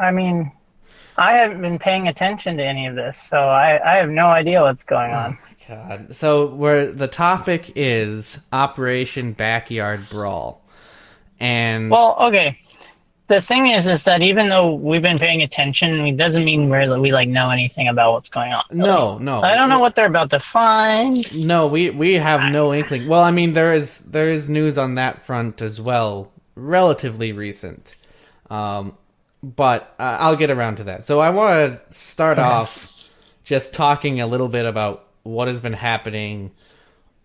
I mean, I haven't been paying attention to any of this, so I have no idea what's going Oh on. my god. So where the topic is Operation Backyard Brawl. And Well, okay. The thing is that even though we've been paying attention, it doesn't mean we like know anything about what's going on, really. no, I don't know no. what they're about to find. No, we have no inkling. Well, I mean there is news on that front as well, relatively recent. Um but I'll get around to that. So I want to start Okay. off just talking a little bit about what has been happening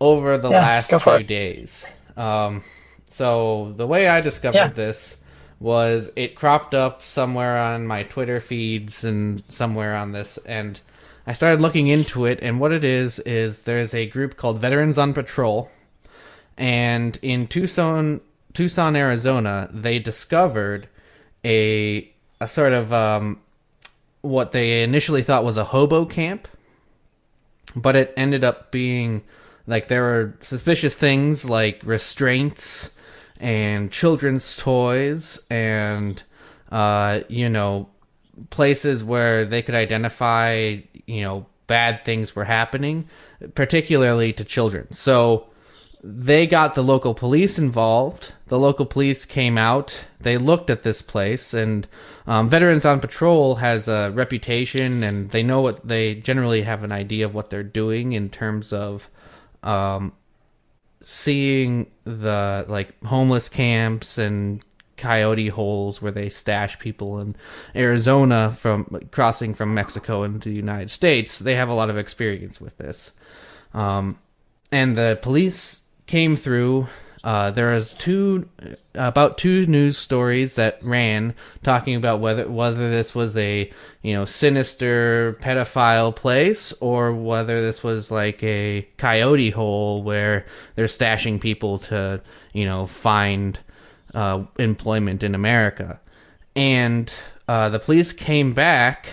over the Yeah, last go for few it. days. So the way I Yeah. discovered this was it cropped up somewhere on my Twitter feeds and somewhere on this, and I started looking into it. And what it is there's a group called Veterans on Patrol, and in Tucson, Arizona, they discovered a sort of what they initially thought was a hobo camp, but it ended up being like there were suspicious things like restraints and children's toys and places where they could identify bad things were happening, particularly to children. So they got the local police involved. The local police came out. They looked at this place, and Veterans on Patrol has a reputation, and they generally have an idea of what they're doing in terms of um, seeing the like homeless camps and coyote holes where they stash people in Arizona from crossing from Mexico into the United States. They have a lot of experience with this. And the police came through. There was about two news stories that ran talking about whether this was a sinister pedophile place or whether this was like a coyote hole where they're stashing people to find employment in America. And the police came back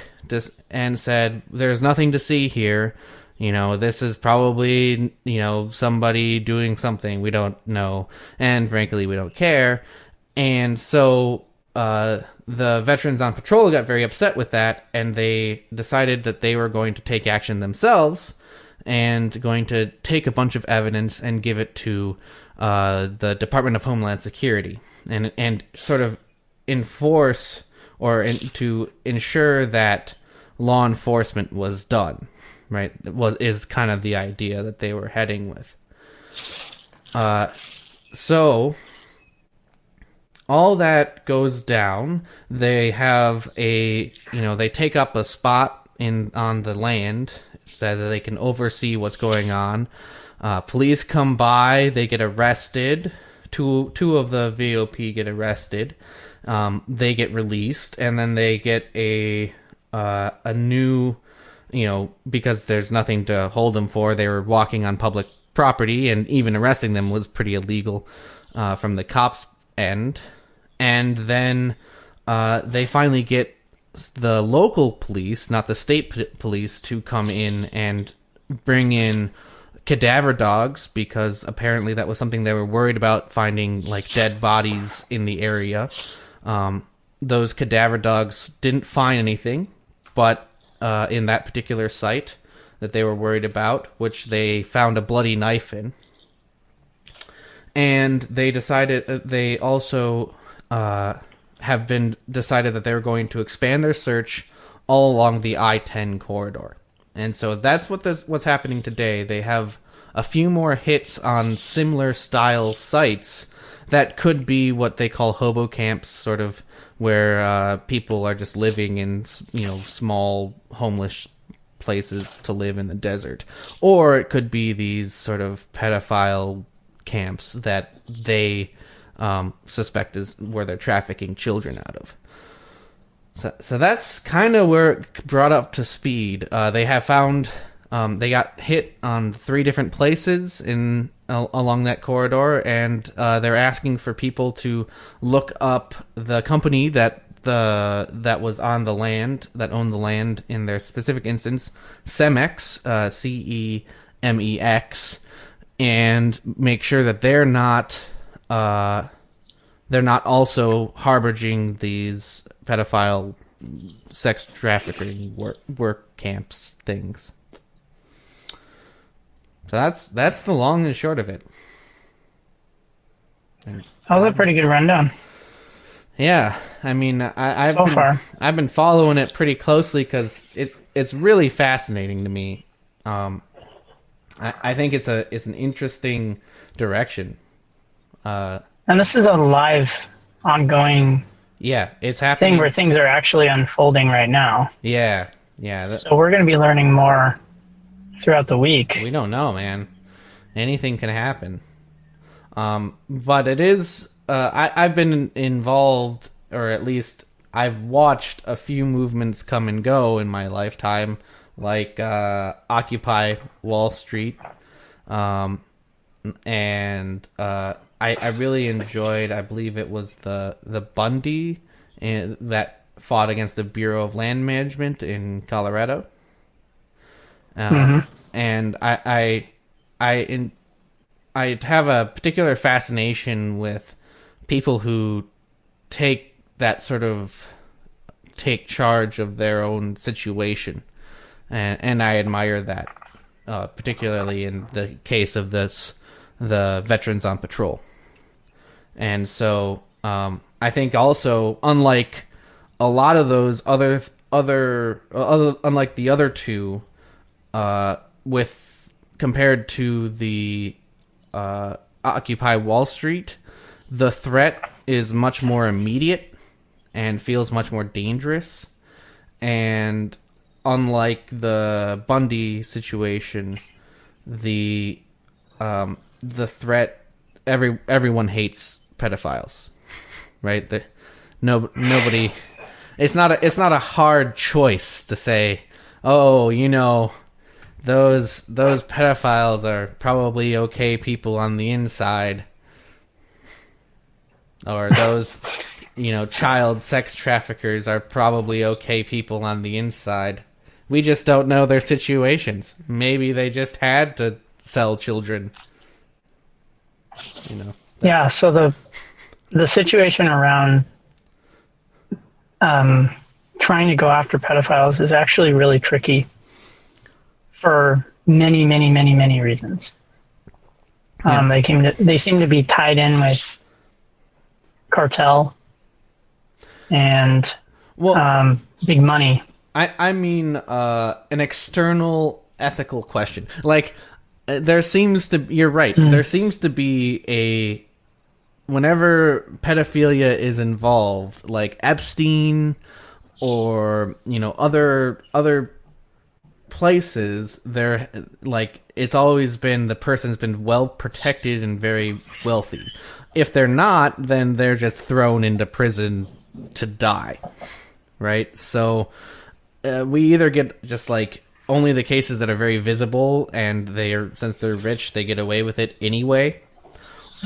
and said there's nothing to see here. This is probably, somebody doing something we don't know, and frankly, we don't care. And so the Veterans on Patrol got very upset with that, and they decided that they were going to take action themselves and going to take a bunch of evidence and give it to the Department of Homeland Security and sort of enforce to ensure that law enforcement was done. Right, is kind of the idea that they were heading with. So all that goes down. They have they take up a spot on the land so that they can oversee what's going on. Police come by. They get arrested. Two of the VOP get arrested. They get released, and then they get a new. Because there's nothing to hold them for. They were walking on public property, and even arresting them was pretty illegal from the cops' end. And then they finally get the local police, not the state police, to come in and bring in cadaver dogs, because apparently that was something they were worried about, finding like dead bodies in the area. Those cadaver dogs didn't find anything, but in that particular site that they were worried about, which they found a bloody knife in. And they decided they also have been decided that they were going to expand their search all along the I-10 corridor. And so that's what's happening today. They have a few more hits on similar style sites that could be what they call hobo camps, sort of where people are just living in small homeless places to live in the desert, or it could be these sort of pedophile camps that they suspect is where they're trafficking children out of. So that's kind of where it brought up to speed. They have found they got hit on 3 different places along that corridor, and they're asking for people to look up the company that was on the land, that owned the land in their specific instance, Cemex, Cemex, and make sure that they're not also harboring these pedophile sex trafficking work camps things. So that's the long and short of it. That was a pretty good rundown. Yeah, I mean, I've been following it pretty closely because it's really fascinating to me. I think it's an interesting direction. And this is a live, ongoing. Yeah, it's happening. Thing where things are actually unfolding right now. Yeah. So we're going to be learning more throughout the week. We don't know, man. Anything can happen. But it is. I've been involved, or at least I've watched a few movements come and go in my lifetime, like Occupy Wall Street, and I really enjoyed. I believe it was the Bundy that fought against the Bureau of Land Management in Colorado, and I have a particular fascination with people who take charge of their own situation, and I admire that, particularly in the case of the Veterans on Patrol. And so I think also, unlike a lot of those unlike the other two, compared to the Occupy Wall Street, the threat is much more immediate and feels much more dangerous. And unlike the Bundy situation, the threat, everyone hates pedophiles, right? Nobody. It's not a hard choice to say, oh, those pedophiles are probably okay people on the inside, or those child sex traffickers are probably okay people on the inside. We just don't know their situations. Maybe they just had to sell children. Yeah, so the situation around trying to go after pedophiles is actually really tricky for many, many, many, many reasons. They seem to be tied in with cartel and big money. I mean an external ethical question. Like, there seems to... You're right. There seems to be whenever pedophilia is involved, like Epstein or, other places, there, like, it's always been the person's been well protected and very wealthy. If they're not, then they're just thrown into prison to die, right? So we either get just like only the cases that are very visible, and since they're rich, they get away with it anyway,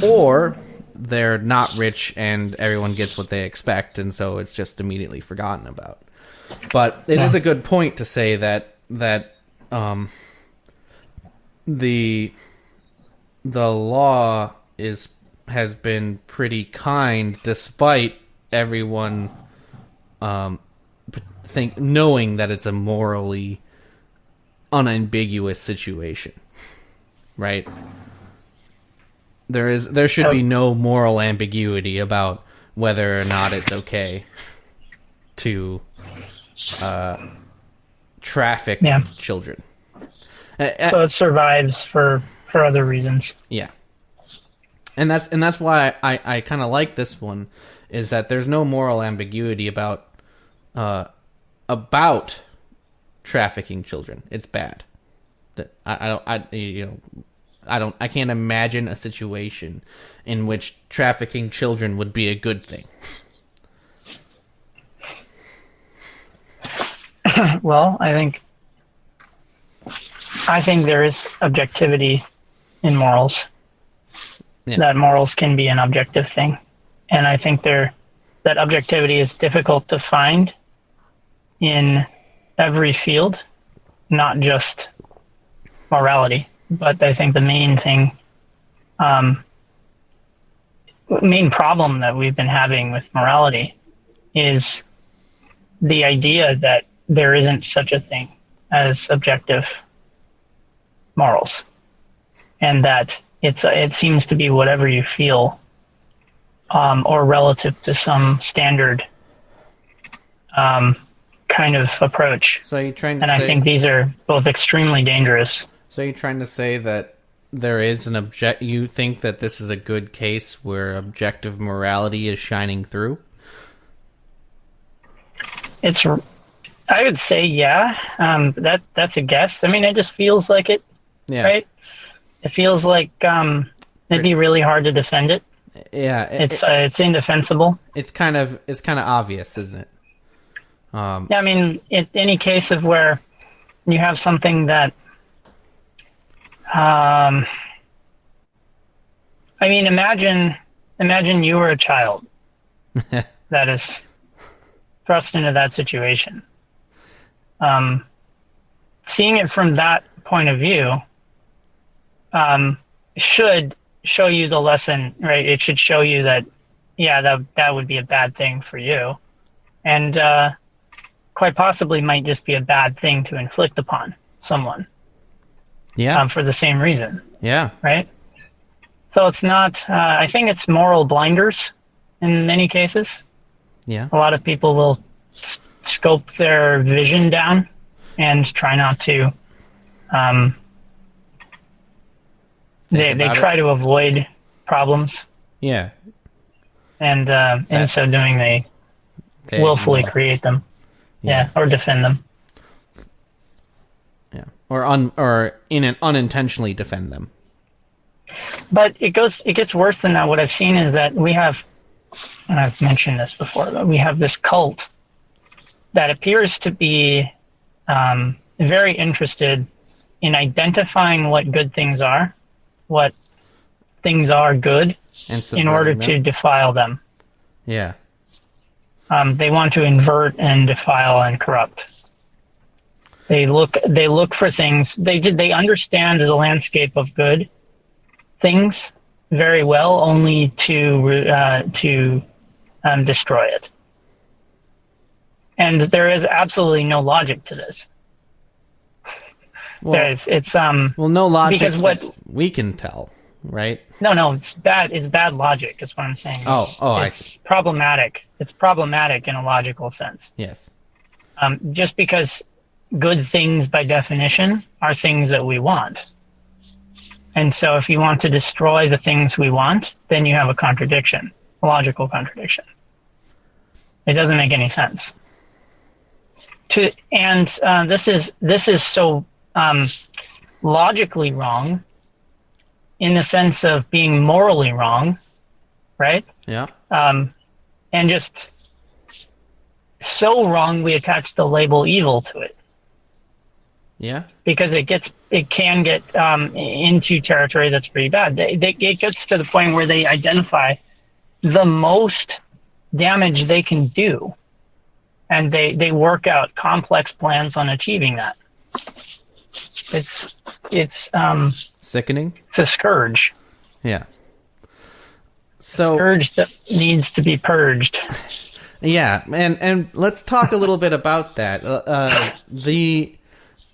or they're not rich and everyone gets what they expect, and so it's just immediately forgotten about. But it is a good point to say that the law has been pretty kind, despite everyone knowing that it's a morally unambiguous situation, right? There should be no moral ambiguity about whether or not it's okay to traffic children. So it survives for other reasons. Yeah. And that's why I kind of like this one, is that there's no moral ambiguity about trafficking children. It's bad. I can't imagine a situation in which trafficking children would be a good thing. Well, I think there is objectivity in morals. Yeah. That morals can be an objective thing. And I think that objectivity is difficult to find in every field, not just morality. But I think the main problem that we've been having with morality is the idea that there isn't such a thing as objective morals, and that it seems to be whatever you feel, or relative to some standard kind of approach. So you're trying to and I think these are both extremely dangerous. So you're trying to say that there is you think that this is a good case where objective morality is shining through? I would say, yeah. That's a guess. I mean, it just feels like it, right? It feels like it'd be really hard to defend it. Yeah, it's indefensible. It's kind of obvious, isn't it? Yeah, I mean, any case of where you have something that, I mean, imagine you were a child that is thrust into that situation. Seeing it from that point of view should show you the lesson, right? It should show you that, yeah, that would be a bad thing for you, and quite possibly might just be a bad thing to inflict upon someone. Yeah. For the same reason. Yeah. Right? So it's not, I think it's moral blinders in many cases. Yeah. A lot of people will scope their vision down and try not to, they try to avoid problems. Yeah. And in so doing, they willfully create them. Yeah. Or defend them. Yeah. Or unintentionally defend them. But it gets worse than that. What I've seen is that we have, and I've mentioned this before, but we have this cult that appears to be very interested in identifying what good things are, what things are good, in order to defile them. Yeah. They want to invert and defile and corrupt. They look for things. They understand the landscape of good things very well, only to destroy it. And there is absolutely no logic to this. Well, no logic because what we can tell, right? No, it's bad. It's bad logic. Is what I'm saying. It's problematic. It's problematic in a logical sense. Yes. Just because good things, by definition, are things that we want. And so if you want to destroy the things we want, then you have a contradiction, a logical contradiction. It doesn't make any sense. This is so logically wrong, in the sense of being morally wrong, right? Yeah. And just so wrong we attach the label evil to it. Yeah. Because it can get into territory that's pretty bad. It gets to the point where they identify the most damage they can do, and they work out complex plans on achieving that. It's sickening. It's a scourge. Yeah. So a scourge that needs to be purged. Yeah, and let's talk a little bit about that.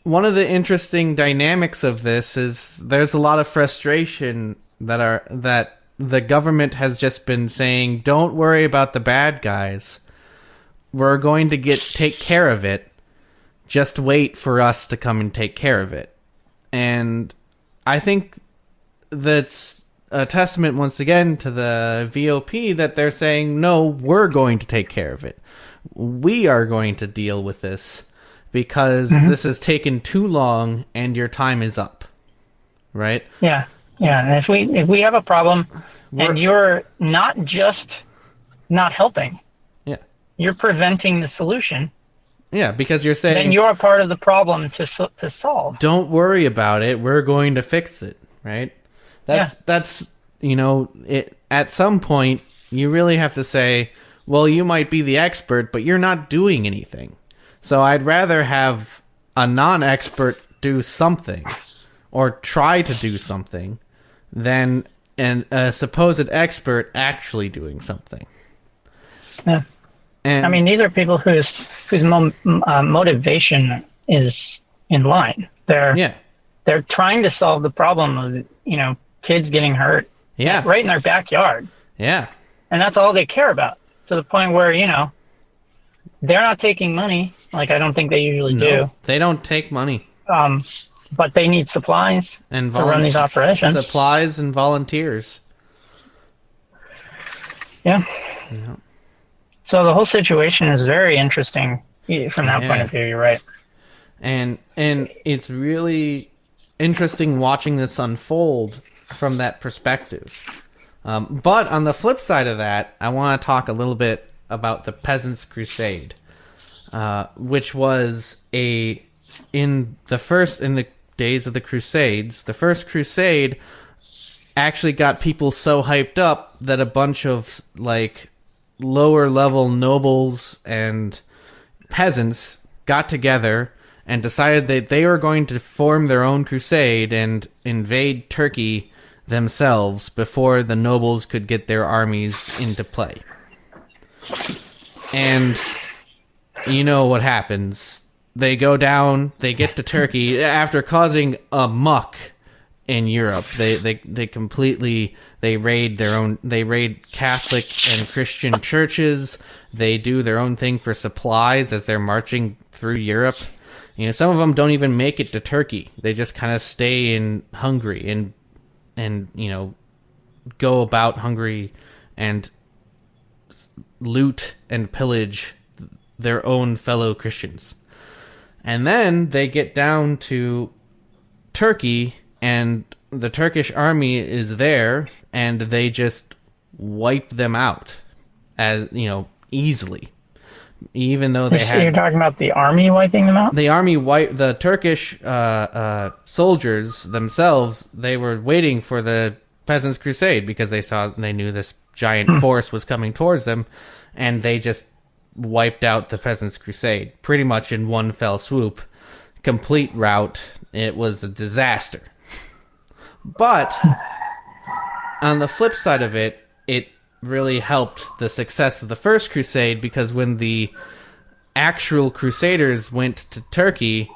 One of the interesting dynamics of this is there's a lot of frustration that the government has just been saying, don't worry about the bad guys. We're going to take care of it. Just wait for us to come and take care of it. And I think that's a testament once again to the VOP that they're saying, no, we're going to take care of it. We are going to deal with this because this has taken too long and your time is up. Right? Yeah. Yeah. And if we have a problem and you're not just not helping, you're preventing the solution. Yeah, because you're saying... then you're part of the problem to solve. Don't worry about it. We're going to fix it, right? That's at some point, you really have to say, well, you might be the expert, but you're not doing anything. So I'd rather have a non-expert do something or try to do something than a supposed expert actually doing something. Yeah. And I mean, these are people whose motivation is in line. They're trying to solve the problem of kids getting hurt. Yeah. Right in their backyard. Yeah. And that's all they care about, to the point where they're not taking money. Like, I don't think they usually do. They don't take money. But they need supplies to run these operations. Supplies and volunteers. Yeah. So the whole situation is very interesting from that point of view. You're right. And it's really interesting watching this unfold from that perspective. But on the flip side of that, I want to talk a little bit about the Peasants' Crusade, which was in the days of the Crusades. The first Crusade actually got people so hyped up that a bunch of lower level nobles and peasants got together and decided that they were going to form their own crusade and invade Turkey themselves before the nobles could get their armies into play. And you know what happens. They go down, they get to Turkey after causing a muck in Europe. They raid Catholic and Christian churches. They do their own thing for supplies as they're marching through Europe. Some of them don't even make it to Turkey. They just kind of stay in Hungary and go about Hungary and loot and pillage their own fellow Christians. And then they get down to Turkey, and the Turkish army is there, and they just wipe them out easily. Even though they So you're talking about the army wiping them out? The Turkish soldiers themselves, they were waiting for the Peasants' Crusade because they knew this giant force was coming towards them, and they just wiped out the Peasants' Crusade pretty much in one fell swoop. Complete rout. It was a disaster. But on the flip side of it, it really helped the success of the First Crusade, because when the actual Crusaders went to Turkey,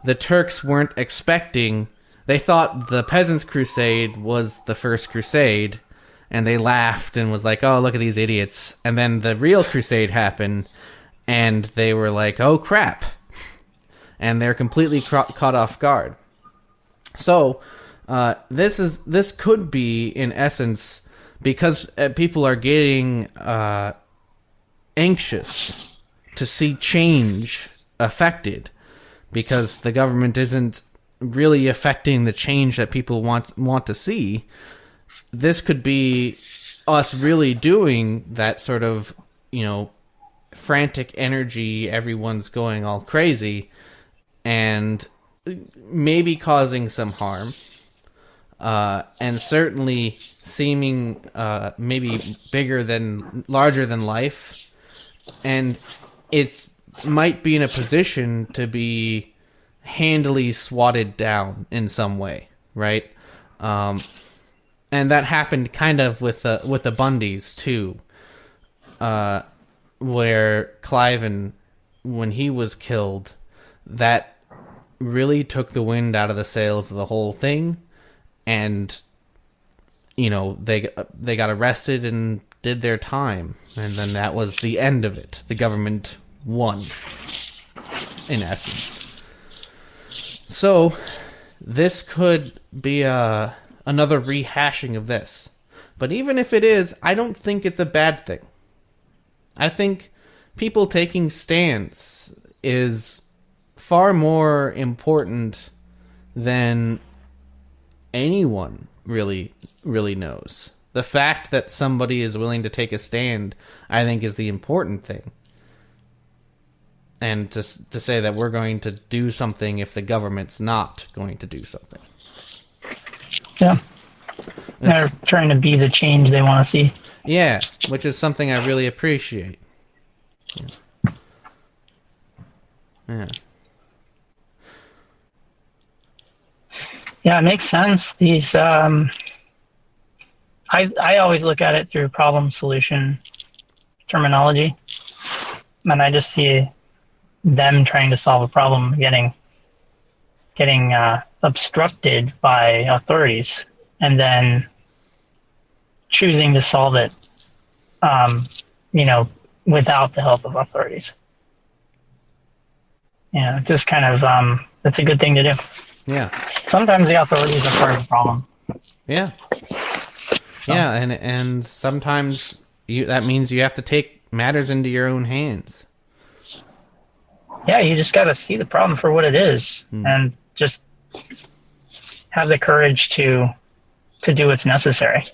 the Turks weren't expecting. They thought the Peasants' Crusade was the First Crusade, and they laughed and was like, oh, look at these idiots. And then the real crusade happened, and they were like, oh, crap. And they're completely caught off guard. So this could be, in essence, because people are getting anxious to see change affected, because the government isn't really affecting the change that people want to see. This could be us really doing that sort of, frantic energy, everyone's going all crazy, and maybe causing some harm, and certainly seeming maybe larger than life, and it might be in a position to be handily swatted down in some way, right? And that happened kind of with the Bundys too, where Cliven, when he was killed, that really took the wind out of the sails of the whole thing, and they got arrested and did their time, and then that was the end of it. The government won, in essence. So this could be another rehashing of this. But even if it is, I don't think it's a bad thing. I think people taking stands is far more important than anyone really knows. The fact that somebody is willing to take a stand, I think, is the important thing. And to say that we're going to do something if the government's not going to do something. Yeah. They're trying to be the change they want to see. Yeah, which is something I really appreciate. Yeah. Yeah, it makes sense. These, I always look at it through problem solution terminology. and I just see them trying to solve a problem getting obstructed by authorities, and then choosing to solve it, without the help of authorities. Just kind of, that's a good thing to do. Yeah. Sometimes the authorities are part of the problem. Yeah. So. Yeah, and sometimes that means you have to take matters into your own hands. Yeah, you just got to see the problem for what it is, and just have the courage to do what's necessary.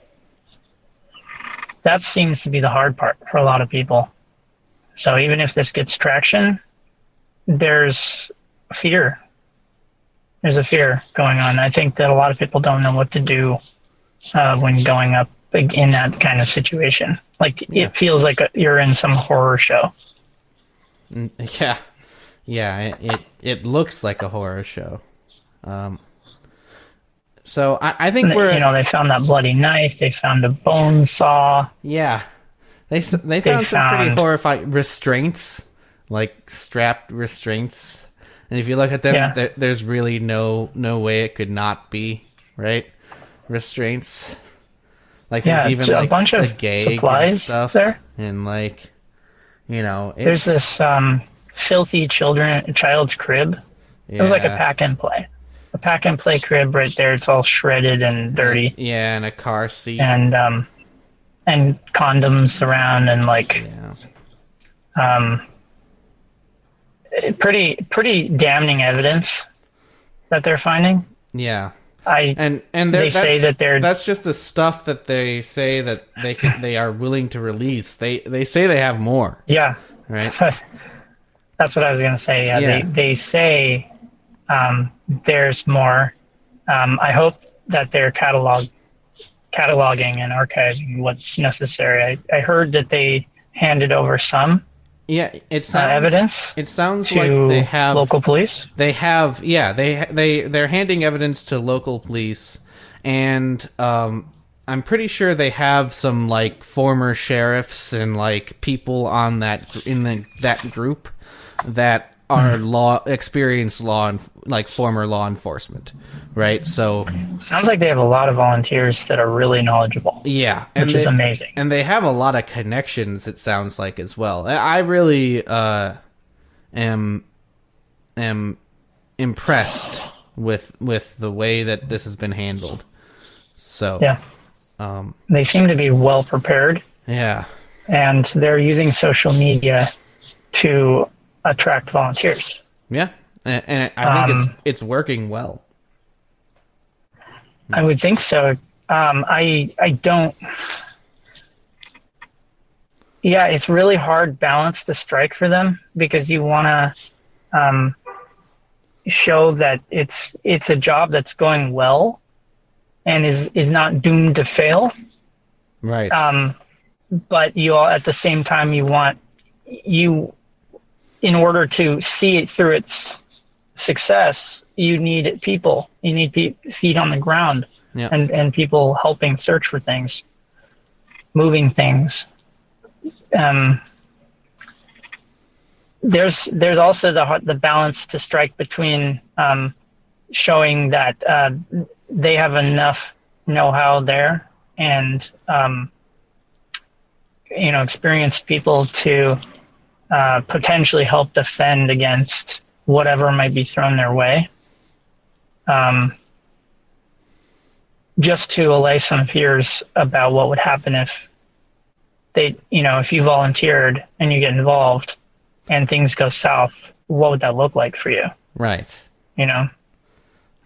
That seems to be the hard part for a lot of people. So even if this gets traction, there's fear. There's a fear going on. I think that a lot of people don't know what to do when going up in that kind of situation. Like, it feels like you're in some horror show. Yeah. Yeah, it looks like a horror show. So I think they found that bloody knife. They found a bone saw. Yeah, they found some pretty horrifying restraints, like strapped restraints. And if you look at them, there's really no way it could not be, right? Restraints. Like there's even a bunch of gag supplies and stuff there. And there's this filthy child's crib. Yeah. It was like a pack and play. A pack and play crib right there. It's all shredded and dirty. Yeah, and a car seat. And condoms around and pretty damning evidence that they're finding. Yeah. They say that that's just the stuff that they say that they are willing to release. They say they have more. Yeah. Right. So that's what I was going to say. Yeah. They say there's more. I hope that they're cataloging and archiving what's necessary. I heard that they handed over some. Yeah, it sounds evidence. It sounds to like they have local police. They have, they're handing evidence to local police, and I'm pretty sure they have some former sheriffs and people on that group that are experienced former law enforcement, right? So sounds like they have a lot of volunteers that are really knowledgeable. Yeah, which is amazing. And they have a lot of connections, it sounds like, as well. I really am impressed with the way that this has been handled. So yeah, they seem to be well prepared. Yeah, and they're using social media to attract volunteers. Yeah, and I think it's working well. I would think so. I don't. Yeah, it's really hard balance to strike for them because you want to show that it's a job that's going well and is not doomed to fail. Right. But you all at the same time in order to see it through its success, you need people. You need feet on the ground, and people helping search for things, moving things. There's also the balance to strike between showing that they have enough know-how there and experienced people to potentially help defend against whatever might be thrown their way, just to allay some fears about what would happen if if you volunteered and you get involved and things go south. What would that look like for you? Right.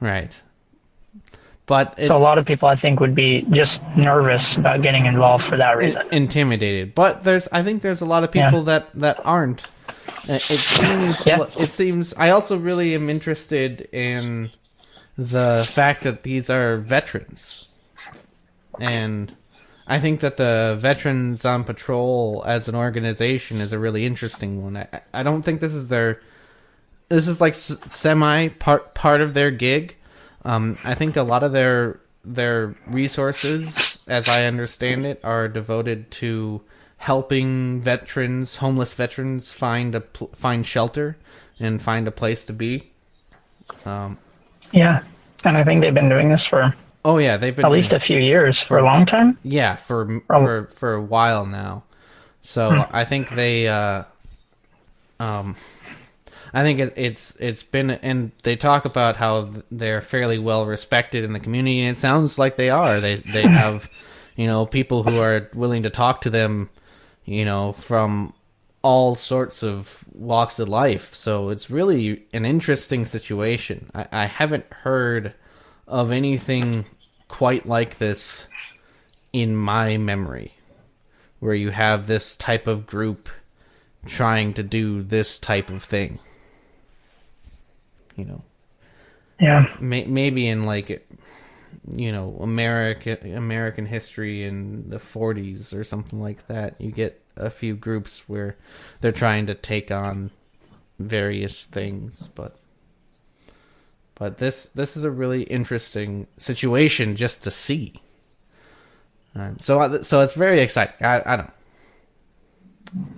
Right. But so a lot of people, I think, would be just nervous about getting involved for that reason. Intimidated. But I think there's a lot of people that aren't. It seems. I also really am interested in the fact that these are veterans, and I think that the Veterans on Patrol as an organization is a really interesting one. I don't think this is like semi part of their gig. I think a lot of their resources, as I understand it, are devoted to helping veterans, homeless veterans, find shelter and find a place to be. Yeah, and I think they've been doing this for they've been at least a few years, for a long time. Yeah, for a while now. So I think they I think it's been, and they talk about how they're fairly well respected in the community, and it sounds like they are. They have, people who are willing to talk to them, from all sorts of walks of life. So it's really an interesting situation. I haven't heard of anything quite like this in my memory, where you have this type of group trying to do this type of thing. Yeah. Maybe in American history in the 40s or something like that, you get a few groups where they're trying to take on various things, but this is a really interesting situation just to see. So it's very exciting. I don't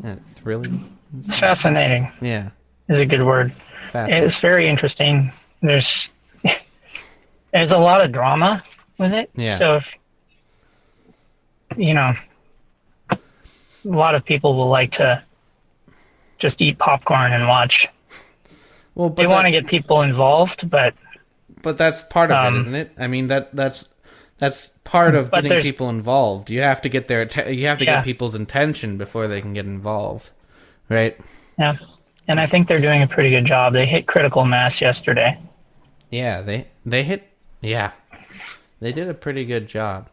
know. Thrilling. It's fascinating. Yeah, is a good word. It's very interesting. There's a lot of drama with it. Yeah. So if, a lot of people will like to just eat popcorn and watch. Well, but they want to get people involved, but that's part of it, isn't it? I mean, that's part of getting people involved. You have to get get people's attention before they can get involved, right? Yeah. And I think they're doing a pretty good job. They hit critical mass yesterday. Yeah, they did a pretty good job.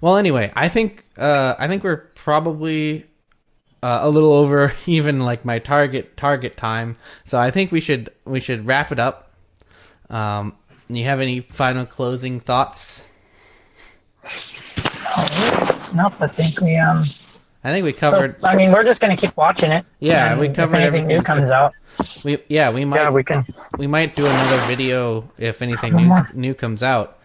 Well, anyway, I think we're probably a little over even like my target time. So I think we should wrap it up. You have any final closing thoughts? Nope, I think we covered. So, we're just going to keep watching it. Yeah, we covered everything. New comes out. We might do another video if anything new comes out.